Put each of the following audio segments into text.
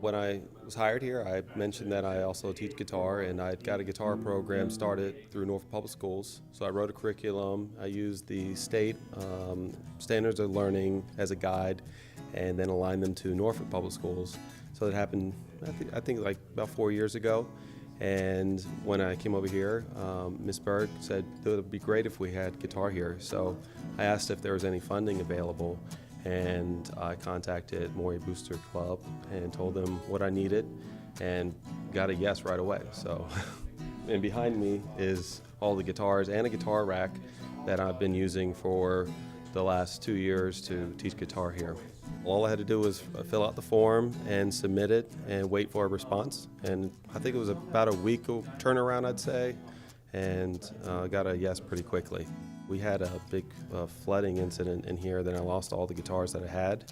When I was hired here, I mentioned that I also teach guitar, and I'd got a guitar program started through Norfolk Public Schools. So I wrote a curriculum. I used the state standards of learning as a guide, and then aligned them to Norfolk Public Schools. So it happened, I think like about 4 years ago. And when I came over here, Ms. Berg said it would be great if we had guitar here. So I asked if there was any funding available, and I contacted Maury Boosters Club and told them what I needed and got a yes right away. So, and behind me is all the guitars and a guitar rack that I've been using for the last 2 years to teach guitar here. All I had to do was fill out the form and submit it and wait for a response. And I think it was about a week of turnaround, I'd say, and got a yes pretty quickly. We had a big flooding incident in here, then I lost all the guitars that I had.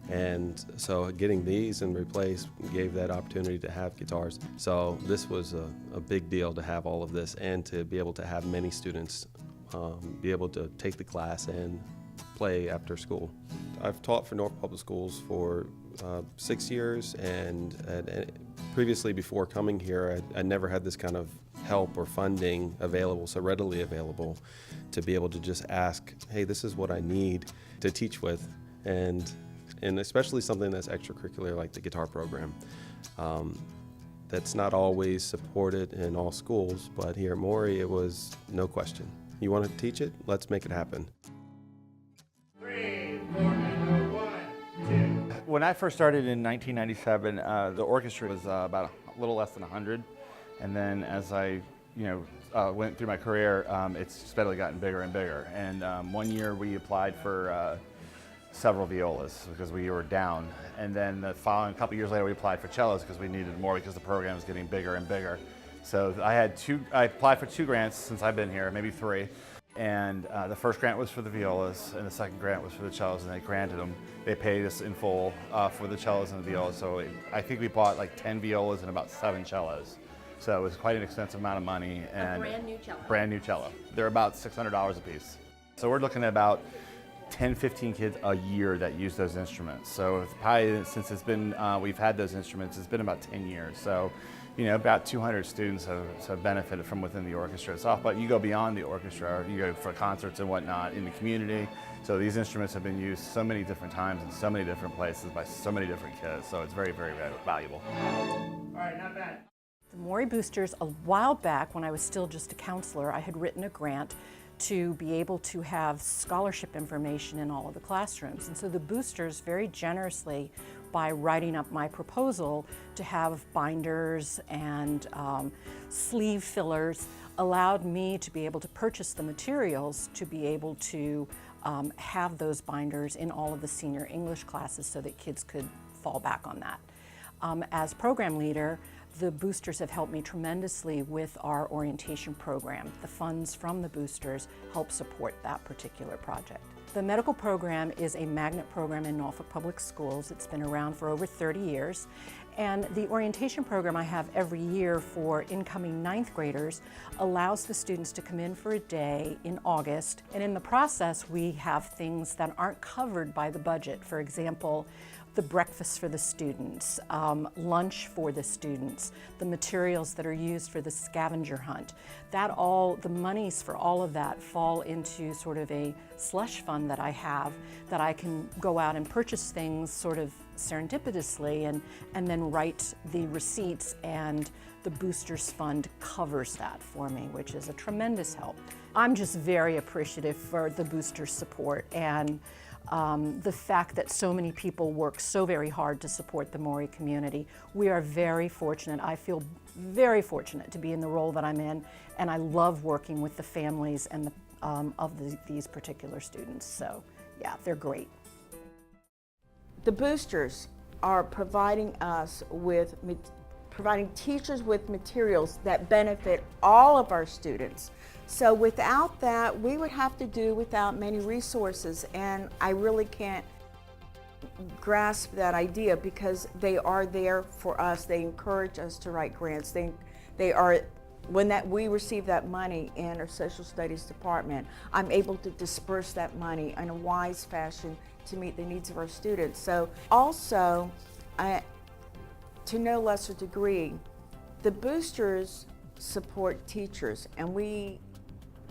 And so getting these and replaced gave that opportunity to have guitars. So this was a big deal to have all of this and to be able to have many students be able to take the class and play after school. I've taught for Norfolk Public Schools for 6 years, and previously before coming here, I never had this kind of help or funding available, so readily available, to be able to just ask, hey, this is what I need to teach with, and especially something that's extracurricular like the guitar program. That's not always supported in all schools, but here at Maury it was no question. You want to teach it? Let's make it happen. When I first started in 1997, the orchestra was about a little less than 100, and then as I went through my career, it's steadily gotten bigger and bigger. And one year we applied for several violas because we were down, and then the following couple years later we applied for cellos because we needed more because the program was getting bigger and bigger. So I applied for 2 grants since I've been here, maybe 3. And the first grant was for the violas, and the second grant was for the cellos, and they granted them. They paid us in full for the cellos and the violas, so I think we bought like 10 violas and about 7 cellos. So it was quite an extensive amount of money. And a brand new cello. Brand new cello. They're about $600 a piece. So we're looking at about 10, 15 kids a year that use those instruments. So it's probably, since it's been, we've had those instruments, it's been about 10 years. So, about 200 students have benefited from within the orchestra itself, but you go beyond the orchestra, you go for concerts and whatnot in the community. So these instruments have been used so many different times in so many different places by so many different kids. So it's very, very valuable. All right, not bad. The Maury Boosters, a while back when I was still just a counselor, I had written a grant to be able to have scholarship information in all of the classrooms. And so the Boosters very generously, by writing up my proposal to have binders and sleeve fillers, allowed me to be able to purchase the materials to be able to have those binders in all of the senior English classes so that kids could fall back on that. As program leader, the Boosters have helped me tremendously with our orientation program. The funds from the Boosters help support that particular project. The medical program is a magnet program in Norfolk Public Schools. It's been around for over 30 years. And the orientation program I have every year for incoming 9th graders allows the students to come in for a day in August. And in the process, we have things that aren't covered by the budget. For example, the breakfast for the students, lunch for the students, the materials that are used for the scavenger hunt. The monies for all of that fall into sort of a slush fund that I have that I can go out and purchase things sort of serendipitously and then write the receipts, and the Boosters Fund covers that for me, which is a tremendous help. I'm just very appreciative for the Boosters support and the fact that so many people work so very hard to support the Maury community. We are very fortunate. I feel very fortunate to be in the role that I'm in, and I love working with the families and these particular students. So yeah, they're great. The Boosters are providing teachers with materials that benefit all of our students. So without that, we would have to do without many resources, and I really can't grasp that idea because they are there for us. They encourage us to write grants. When we receive that money in our social studies department, I'm able to disperse that money in a wise fashion to meet the needs of our students. So also, to no lesser degree, the boosters support teachers, and we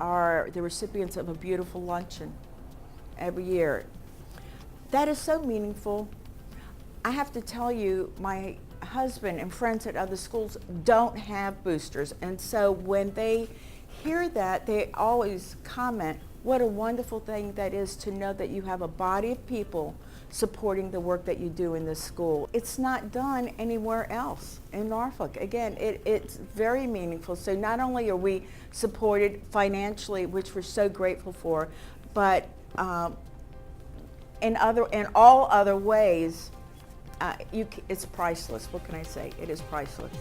are the recipients of a beautiful luncheon every year. That is so meaningful. I have to tell you, my husband and friends at other schools don't have boosters, and so when they hear that, they always comment, what a wonderful thing that is to know that you have a body of people supporting the work that you do in this school. It's not done anywhere else in Norfolk. Again, it's very meaningful. So not only are we supported financially, which we're so grateful for, but in all other ways, it's priceless. What can I say? It is priceless.